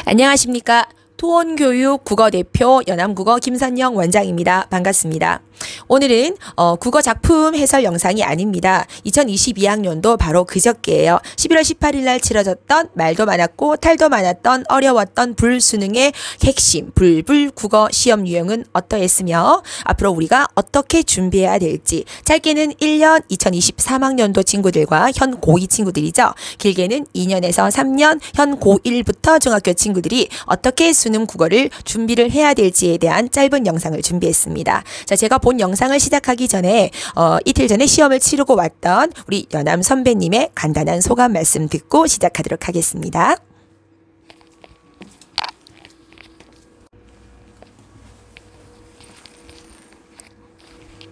안녕하십니까. 토원교육 국어대표 연암국어 김선영 원장입니다. 반갑습니다. 오늘은 국어 작품 해설 영상이 아닙니다. 2022학년도 바로 그저께예요. 11월 18일 날 치러졌던 말도 많았고 탈도 많았던 어려웠던 불수능의 핵심 불불 국어 시험 유형은 어떠했으며 앞으로 우리가 어떻게 준비해야 될지 짧게는 1년 2023학년도 친구들과 현 고2 친구들이죠. 길게는 2년에서 3년 현 고1부터 중학교 친구들이 어떻게 수능 국어를 준비를 해야 될지에 대한 짧은 영상을 준비했습니다. 자, 제가 본 영상을 시작하기 전에 이틀 전에 시험을 치르고 왔던 우리 연암 선배님의 간단한 소감 말씀 듣고 시작하도록 하겠습니다.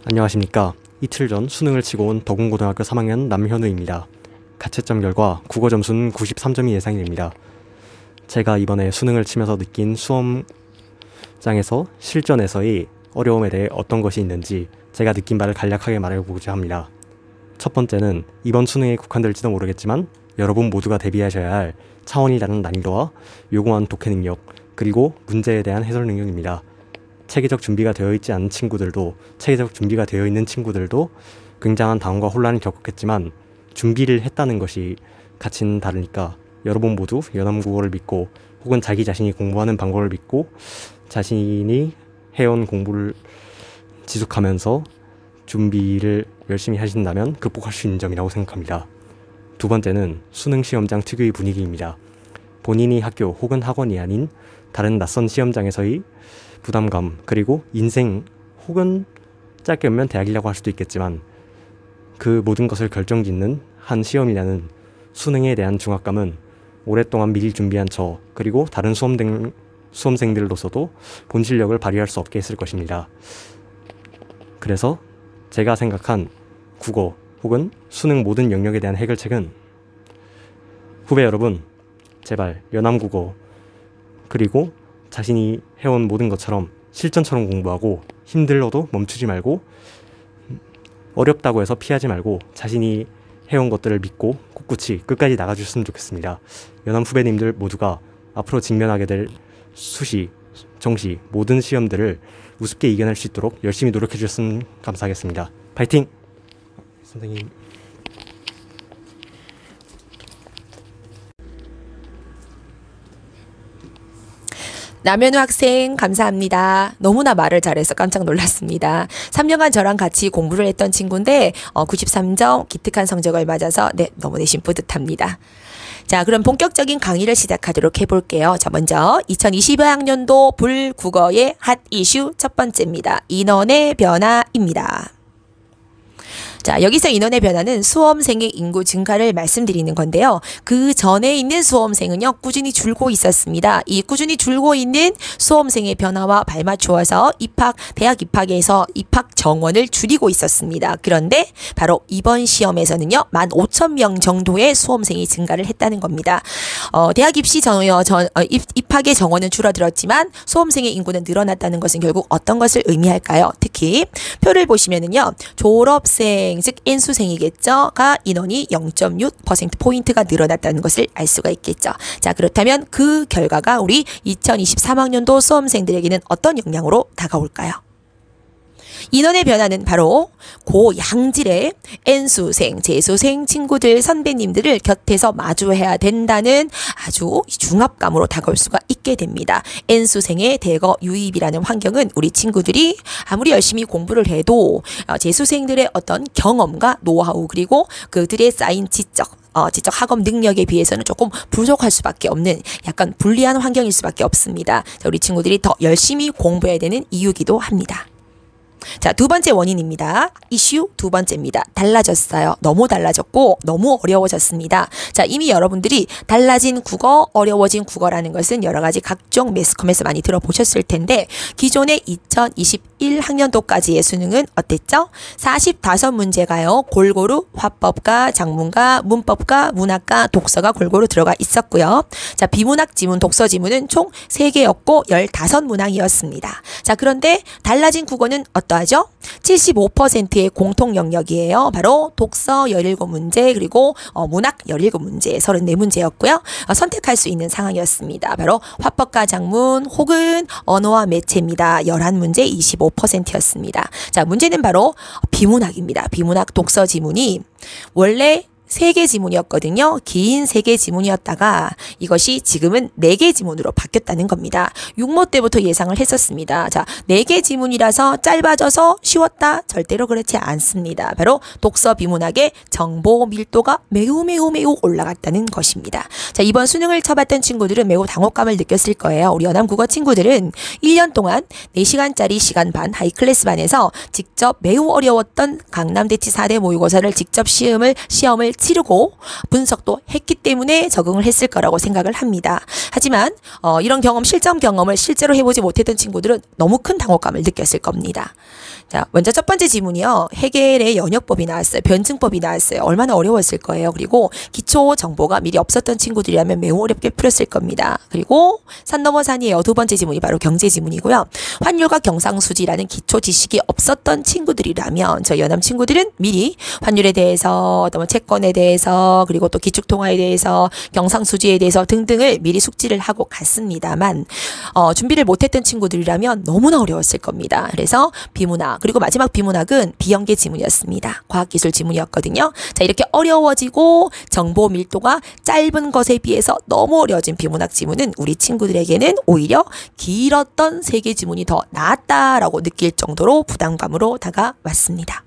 안녕하십니까. 이틀 전 수능을 치고 온 덕운고등학교 3학년 남현우입니다. 가채점 결과 국어 점수는 93점이 예상이 됩니다. 제가 이번에 수능을 치면서 느낀 수험장에서 실전에서의 어려움에 대해 어떤 것이 있는지 제가 느낀 바를 간략하게 말해보고자 합니다. 첫 번째는 이번 수능에 국한될지도 모르겠지만 여러분 모두가 대비하셔야 할 차원이 다른 난이도와 요구하는 독해 능력, 그리고 문제에 대한 해설 능력입니다. 체계적 준비가 되어 있지 않은 친구들도, 체계적 준비가 되어 있는 친구들도 굉장한 당황과 혼란을 겪었겠지만 준비를 했다는 것이 가치는 다르니까 여러분 모두 연암국어를 믿고 혹은 자기 자신이 공부하는 방법을 믿고 자신이 해온 공부를 지속하면서 준비를 열심히 하신다면 극복할 수 있는 점이라고 생각합니다. 두 번째는 수능 시험장 특유의 분위기입니다. 본인이 학교 혹은 학원이 아닌 다른 낯선 시험장에서의 부담감, 그리고 인생 혹은 짧게 보면 대학이라고 할 수도 있겠지만 그 모든 것을 결정짓는 한 시험이라는 수능에 대한 중압감은 오랫동안 미리 준비한 저, 그리고 다른 수험생들로서도 본 실력을 발휘할 수 없게 했을 것입니다. 그래서 제가 생각한 국어 혹은 수능 모든 영역에 대한 해결책은 후배 여러분, 제발 연암국어 그리고 자신이 해온 모든 것처럼 실전처럼 공부하고 힘들어도 멈추지 말고 어렵다고 해서 피하지 말고 자신이 해온 것들을 믿고 꿋꿋이 끝까지 나가주셨으면 좋겠습니다. 연암 후배님들 모두가 앞으로 직면하게 될 수시, 정시 모든 시험들을 우습게 이겨낼 수 있도록 열심히 노력해 주셨으면 감사하겠습니다. 파이팅! 선생님. 남현우 학생 감사합니다. 너무나 말을 잘해서 깜짝 놀랐습니다. 3년간 저랑 같이 공부를 했던 친구인데 93점 기특한 성적을 맞아서 너무 내심 뿌듯합니다. 자, 그럼 본격적인 강의를 시작하도록 해볼게요. 자, 먼저 2022학년도 불국어의 핫 이슈 첫 번째입니다. 인원의 변화입니다. 자, 여기서 인원의 변화는 수험생의 인구 증가를 말씀드리는 건데요. 그 전에 있는 수험생은요, 꾸준히 줄고 있었습니다. 이 꾸준히 줄고 있는 수험생의 변화와 발맞추어서 대학 입학에서 입학 정원을 줄이고 있었습니다. 그런데 바로 이번 시험에서는요, 15,000명 정도의 수험생이 증가를 했다는 겁니다. 대학 입학의 정원은 줄어들었지만 수험생의 인구는 늘어났다는 것은 결국 어떤 것을 의미할까요? 특히 표를 보시면은요, 졸업생 즉 N수생이겠죠.가 인원이 0.6%포인트가 늘어났다는 것을 알 수가 있겠죠. 자, 그렇다면 그 결과가 우리 2023학년도 수험생들에게는 어떤 영향으로 다가올까요? 인원의 변화는 바로 고양질의 N수생, 재수생 친구들, 선배님들을 곁에서 마주해야 된다는 아주 중압감으로 다가올 수가 있게 됩니다. N수생의 대거 유입이라는 환경은 우리 친구들이 아무리 열심히 공부를 해도 재수생들의 어떤 경험과 노하우 그리고 그들의 쌓인 지적 학업 능력에 비해서는 조금 부족할 수밖에 없는 약간 불리한 환경일 수밖에 없습니다. 자, 우리 친구들이 더 열심히 공부해야 되는 이유기도 합니다. 자, 두 번째 원인입니다. 이슈 두 번째입니다. 달라졌어요. 너무 달라졌고 너무 어려워졌습니다. 자, 이미 여러분들이 달라진 국어, 어려워진 국어라는 것은 여러 가지 각종 매스컴에서 많이 들어보셨을 텐데 기존의 2021학년도까지의 수능은 어땠죠? 45문제가요. 골고루 화법과 작문과 문법과 문학과 독서가 골고루 들어가 있었고요. 자, 비문학 지문, 독서 지문은 총 3개였고 15문항이었습니다. 자, 그런데 달라진 국어는 어떤 어떠하죠? 75%의 공통 영역이에요. 바로 독서 17문제 그리고 문학 17문제 34문제였고요. 선택할 수 있는 상황이었습니다. 바로 화법과 장문 혹은 언어와 매체입니다. 11문제 25%였습니다. 자, 문제는 바로 비문학입니다. 비문학 독서 지문이 원래 3개 지문이었거든요. 긴 3개 지문이었다가 이것이 지금은 4개 지문으로 바뀌었다는 겁니다. 육모 때부터 예상을 했었습니다. 자, 4개 지문이라서 짧아져서 쉬웠다? 절대로 그렇지 않습니다. 바로 독서 비문학의 정보 밀도가 매우 올라갔다는 것입니다. 자, 이번 수능을 쳐봤던 친구들은 매우 당혹감을 느꼈을 거예요. 우리 연암국어 친구들은 1년 동안 4시간짜리 시간 반 하이클래스 반에서 직접 매우 어려웠던 강남대치 4대 모의고사를 직접 시험을 치르고 분석도 했기 때문에 적응을 했을 거라고 생각을 합니다. 하지만 이런 실전 경험을 실제로 해보지 못했던 친구들은 너무 큰 당혹감을 느꼈을 겁니다. 자, 먼저 첫 번째 지문이요. 해겔의 연역법이 나왔어요. 변증법이 나왔어요. 얼마나 어려웠을 거예요. 그리고 기초 정보가 미리 없었던 친구들이라면 매우 어렵게 풀었을 겁니다. 그리고 산 넘어 산이에요. 두 번째 지문이 바로 경제 지문이고요. 환율과 경상수지라는 기초 지식이 없었던 친구들이라면 저 연암 친구들은 미리 환율에 대해서 또 채권에 대해서 그리고 또 기축통화에 대해서 경상수지에 대해서 등등을 미리 숙지를 하고 갔습니다만 준비를 못했던 친구들이라면 너무나 어려웠을 겁니다. 그래서 비문학 그리고 마지막 비문학은 비연계 지문이었습니다. 과학기술 지문이었거든요. 자, 이렇게 어려워지고 정보 밀도가 짧은 것에 비해서 너무 어려워진 비문학 지문은 우리 친구들에게는 오히려 길었던 3개 지문이 더 낫다라고 느낄 정도로 부담감으로 다가왔습니다.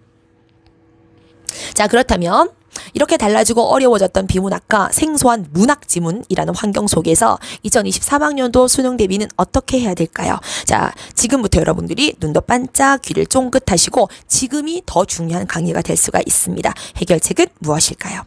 자, 그렇다면 이렇게 달라지고 어려워졌던 비문학과 생소한 문학 지문이라는 환경 속에서 2023학년도 수능 대비는 어떻게 해야 될까요? 자, 지금부터 여러분들이 눈도 반짝 귀를 쫑긋하시고 지금이 더 중요한 강의가 될 수가 있습니다. 해결책은 무엇일까요?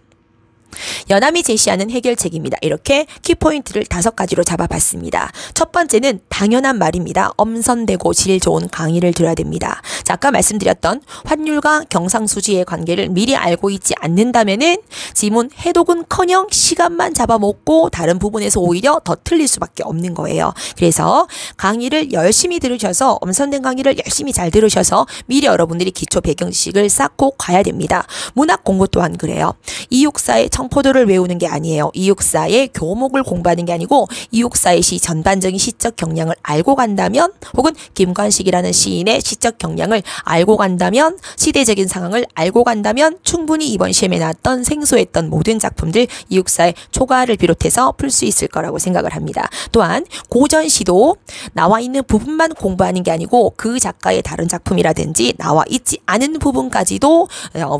연암이 제시하는 해결책입니다. 이렇게 키포인트를 5가지로 잡아봤습니다. 첫 번째는 당연한 말입니다. 엄선되고 질 좋은 강의를 들어야 됩니다. 자, 아까 말씀드렸던 환율과 경상수지의 관계를 미리 알고 있지 않는다면은 지문 해독은커녕 시간만 잡아먹고 다른 부분에서 오히려 더 틀릴 수밖에 없는 거예요. 그래서 강의를 열심히 들으셔서 엄선된 강의를 열심히 잘 들으셔서 미리 여러분들이 기초 배경식을 쌓고 가야 됩니다. 문학 공부 또한 그래요. 264의 청포도를 외우는 게 아니에요. 264의 교목을 공부하는 게 아니고 264의 시 전반적인 시적 경향을 알고 간다면 혹은 김관식이라는 시인의 시적 경향을 알고 간다면 시대적인 상황을 알고 간다면 충분히 이번 시험에 나왔던 생소했던 모든 작품들 264의 초가를 비롯해서 풀 수 있을 거라고 생각을 합니다. 또한 고전시도 나와 있는 부분만 공부하는 게 아니고 그 작가의 다른 작품이라든지 나와 있지 않은 부분까지도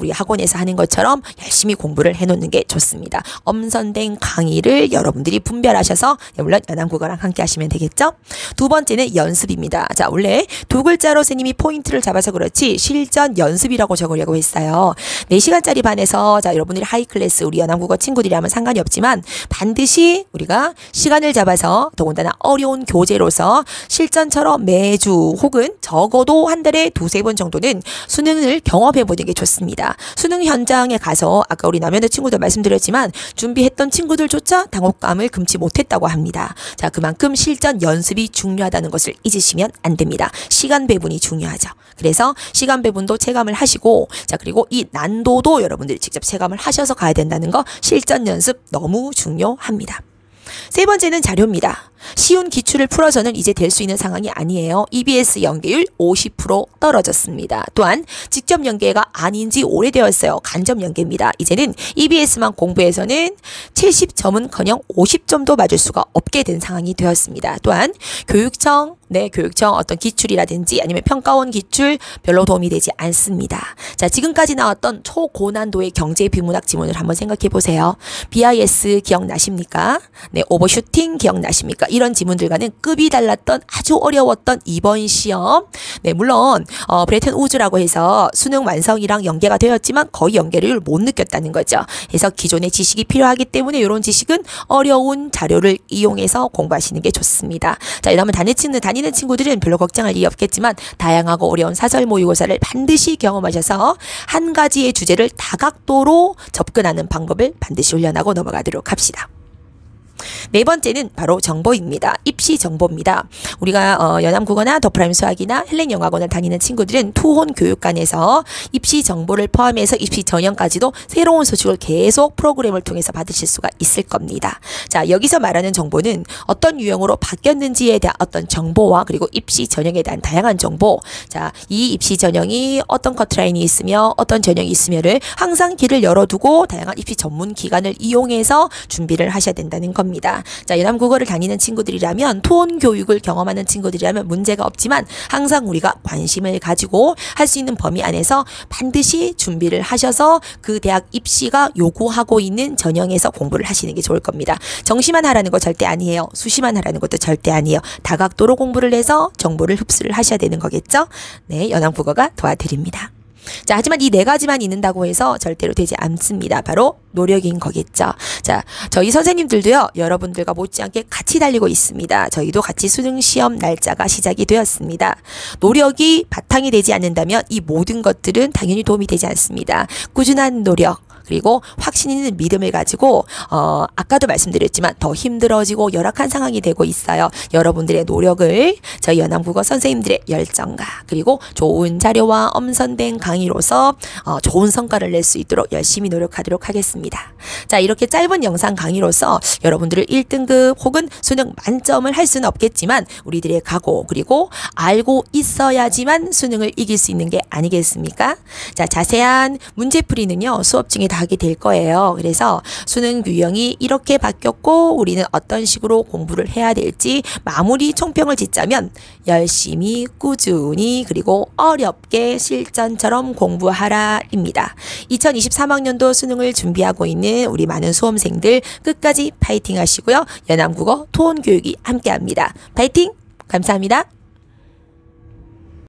우리 학원에서 하는 것처럼 열심히 공부를 해놓는 게 좋습니다. 엄선된 강의를 여러분들이 분별하셔서 물론 연암국어랑 함께 하시면 되겠죠? 두 번째는 연습입니다. 자, 원래 2글자로 선생님이 포인트를 잡아서 그렇지 실전 연습이라고 적으려고 했어요. 4시간짜리 반에서 자, 여러분들이 하이클래스 우리 연암국어 친구들이 하면 상관이 없지만 반드시 우리가 시간을 잡아서 더군다나 어려운 교재로서 실전처럼 매주 혹은 적어도 한 달에 2-3번 정도는 수능을 경험해보는 게 좋습니다. 수능 현장에 가서 아까 우리 남현대 친구들 말씀드렸지만 준비했던 친구들조차 당혹감을 금치 못했다고 합니다. 자, 그만큼 실전 연습이 중요하다는 것을 잊으시면 안 됩니다. 시간 배분이 중요하죠. 그래서 시간 배분도 체감을 하시고 자, 그리고 이 난도도 여러분들이 직접 체감을 하셔서 가야 된다는 거 실전 연습 너무 중요합니다. 세 번째는 자료입니다. 쉬운 기출을 풀어서는 이제 될 수 있는 상황이 아니에요. EBS 연계율 50% 떨어졌습니다. 또한 직접 연계가 아닌 지 오래되었어요. 간접 연계입니다. 이제는 EBS만 공부해서는 70점은커녕 50점도 맞을 수가 없게 된 상황이 되었습니다. 또한 교육청 어떤 기출이라든지 아니면 평가원 기출 별로 도움이 되지 않습니다. 자, 지금까지 나왔던 초고난도의 경제 비문학 지문을 한번 생각해 보세요. BIS 기억나십니까? 네, 오버슈팅 기억나십니까? 이런 지문들과는 급이 달랐던 아주 어려웠던 이번 시험. 네, 물론 브레튼 우즈라고 해서 수능 완성이랑 연계가 되었지만 거의 연계를 못 느꼈다는 거죠. 그래서 기존의 지식이 필요하기 때문에 이런 지식은 어려운 자료를 이용해서 공부하시는 게 좋습니다. 자, 이러면 다니는 친구들은 별로 걱정할 일이 없겠지만 다양하고 어려운 사설 모의고사를 반드시 경험하셔서 한 가지의 주제를 다각도로 접근하는 방법을 반드시 훈련하고 넘어가도록 합시다. 네 번째는 바로 정보입니다. 입시 정보입니다. 우리가 연암국어나 더프라임 수학이나 헬렌영어학원을 다니는 친구들은 투혼 교육관에서 입시 정보를 포함해서 입시 전형까지도 새로운 소식을 계속 프로그램을 통해서 받으실 수가 있을 겁니다. 자, 여기서 말하는 정보는 어떤 유형으로 바뀌었는지에 대한 어떤 정보와 그리고 입시 전형에 대한 다양한 정보. 자, 이 입시 전형이 어떤 커트라인이 있으며 어떤 전형이 있으며를 항상 길을 열어두고 다양한 입시 전문 기관을 이용해서 준비를 하셔야 된다는 겁니다. 자, 연암국어를 다니는 친구들이라면 토온 교육을 경험하는 친구들이라면 문제가 없지만 항상 우리가 관심을 가지고 할 수 있는 범위 안에서 반드시 준비를 하셔서 그 대학 입시가 요구하고 있는 전형에서 공부를 하시는 게 좋을 겁니다. 정시만 하라는 거 절대 아니에요. 수시만 하라는 것도 절대 아니에요. 다각도로 공부를 해서 정보를 흡수를 하셔야 되는 거겠죠? 네, 연암국어가 도와드립니다. 자, 하지만 이 네 가지만 있는다고 해서 절대로 되지 않습니다. 바로 노력인 거겠죠. 자, 저희 선생님들도요, 여러분들과 못지않게 같이 달리고 있습니다. 저희도 같이 수능 시험 날짜가 시작이 되었습니다. 노력이 바탕이 되지 않는다면 이 모든 것들은 당연히 도움이 되지 않습니다. 꾸준한 노력, 그리고 확신 있는 믿음을 가지고 아까도 말씀드렸지만 더 힘들어지고 열악한 상황이 되고 있어요. 여러분들의 노력을 저희 연암국어 선생님들의 열정과 그리고 좋은 자료와 엄선된 강의로서 좋은 성과를 낼 수 있도록 열심히 노력하도록 하겠습니다. 자, 이렇게 짧은 영상 강의로서 여러분들을 1등급 혹은 수능 만점을 할 수는 없겠지만 우리들의 각오 그리고 알고 있어야지만 수능을 이길 수 있는 게 아니겠습니까? 자, 자세한 문제풀이는요, 수업 중에 다 하게 될 거예요. 그래서 수능 유형이 이렇게 바뀌었고 우리는 어떤 식으로 공부를 해야 될지 마무리 총평을 짓자면 열심히 꾸준히 그리고 어렵게 실전처럼 공부하라 입니다. 2023학년도 수능을 준비하고 있는 우리 많은 수험생들 끝까지 파이팅 하시고요. 연암국어 토온교육이 함께합니다. 파이팅! 감사합니다.